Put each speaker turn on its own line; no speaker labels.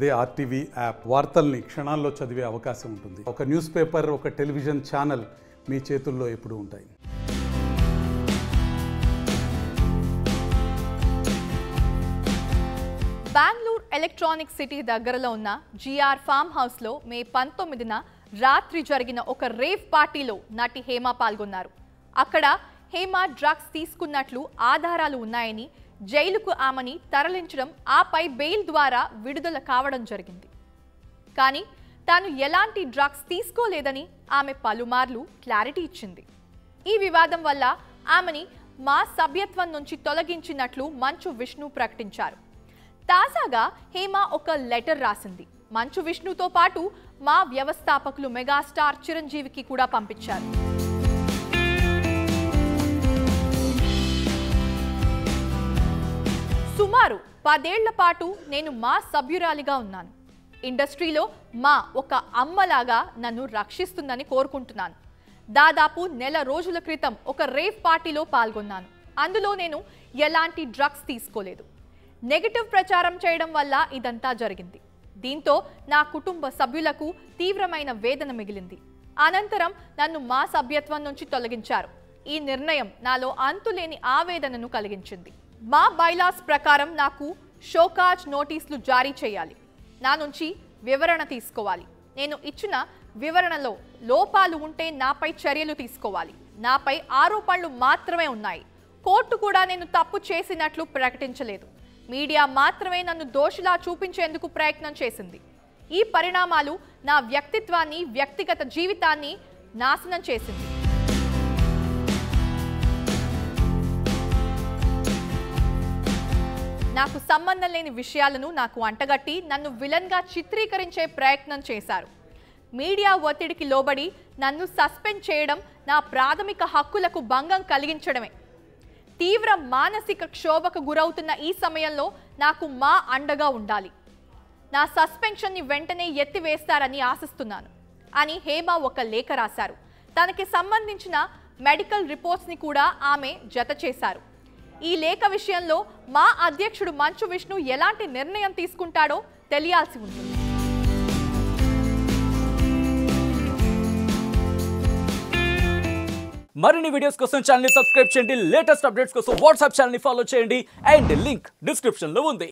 అదే RTV app వార్తల్ని క్షణాల్లో చదివే అవకాశం ఉంటుంది. ఒక న్యూస్ పేపర్, ఒక టెలివిజన్ ఛానల్ మీ చేతుల్లో ఎప్పుడూ ఉంటాయి.
బెంగళూరు ఎలక్ట్రానిక్ సిటీ దగ్గరలో ఉన్న జిఆర్ ఫామ్ హౌస్లో మే 19న రాత్రి జరిగిన ఒక రేవ్ పార్టీలో నటి హేమ పాల్గొన్నారు. అక్కడ హేమ డ్రగ్స్ తీసుకున్నట్లు ఆధారాలు ఉన్నాయని జైలుకు ఆమెని తరలించడం, ఆపై బెయిల్ ద్వారా విడుదల కావడం జరిగింది. కానీ తాను ఎలాంటి డ్రగ్స్ తీసుకోలేదని ఆమె పలుమార్లు క్లారిటీ ఇచ్చింది. ఈ వివాదం వల్ల ఆమెని మా సభ్యత్వం నుంచి తొలగించినట్లు మంచు విష్ణు ప్రకటించారు. తాజాగా హేమ ఒక లెటర్ రాసింది. మంచు విష్ణుతో పాటు మా వ్యవస్థాపకులు మెగాస్టార్ చిరంజీవికి కూడా పంపించారు. సుమారు 10 ఏళ్ల పాటు నేను మా సభ్యురాలిగా ఉన్నాను. ఇండస్ట్రీలో మా ఒక అమ్మలాగా నన్ను రక్షిస్తుందని కోరుకుంటున్నాను. దాదాపు నెల రోజుల క్రితం ఒక రేవ్ పార్టీలో పాల్గొన్నాను. అందులో నేను ఎలాంటి డ్రగ్స్ తీసుకోలేదు. నెగటివ్ ప్రచారం చేయడం వల్ల ఇదంతా జరిగింది. దీంతో నా కుటుంబ సభ్యులకు తీవ్రమైన వేదన మిగిలింది. అనంతరం నన్ను మా సభ్యత్వం నుంచి తొలగించారు. ఈ నిర్ణయం నాలో అంతులేని ఆవేదనను కలిగించింది. మా బైలాస్ ప్రకారం నాకు షోకాజ్ నోటీసులు జారీ చేయాలి. నా నుంచి వివరణ తీసుకోవాలి. నేను ఇచ్చిన వివరణలో లోపాలు ఉంటే నాపై చర్యలు తీసుకోవాలి. నాపై ఆరోపణలు మాత్రమే ఉన్నాయి. కోర్టు కూడా నేను తప్పు చేసినట్లు ప్రకటించలేదు. మీడియా మాత్రమే నన్ను దోషిలా చూపించేందుకు ప్రయత్నం చేసింది. ఈ పరిణామాలు నా వ్యక్తిత్వాన్ని, వ్యక్తిగత జీవితాన్ని నాశనం చేసింది. నాకు సంబంధం లేని విషయాలను నాకు అంటగట్టి నన్ను విలన్గా చిత్రీకరించే ప్రయత్నం చేశారు. మీడియా ఒత్తిడికి లోబడి నన్ను సస్పెండ్ చేయడం నా ప్రాథమిక హక్కులకు భంగం కలిగించడమే. తీవ్ర మానసిక క్షోభకు గురవుతున్న ఈ సమయంలో నాకు మా అండగా ఉండాలి. నా సస్పెన్షన్ని వెంటనే ఎత్తివేస్తారని ఆశిస్తున్నాను అని హేమ ఒక లేఖ రాశారు. తనకి సంబంధించిన మెడికల్ రిపోర్ట్స్ని కూడా ఆమె జత చేశారు. ఈ లేఖ విషయంలో మా అధ్యక్షుడు మంచు విష్ణు ఎలాంటి నిర్ణయం తీసుకుంటాడో తెలియాల్సి ఉంటుంది.
మరిన్ని వీడియోస్ కోసం ఛానల్ ని సబ్స్క్రైబ్ చేయండి. లేటెస్ట్ అప్డేట్స్ కోసం వాట్సాప్ ఛానల్ ని ఫాలో చేయండి. అండ్ లింక్ డిస్క్రిప్షన్ లో ఉంది.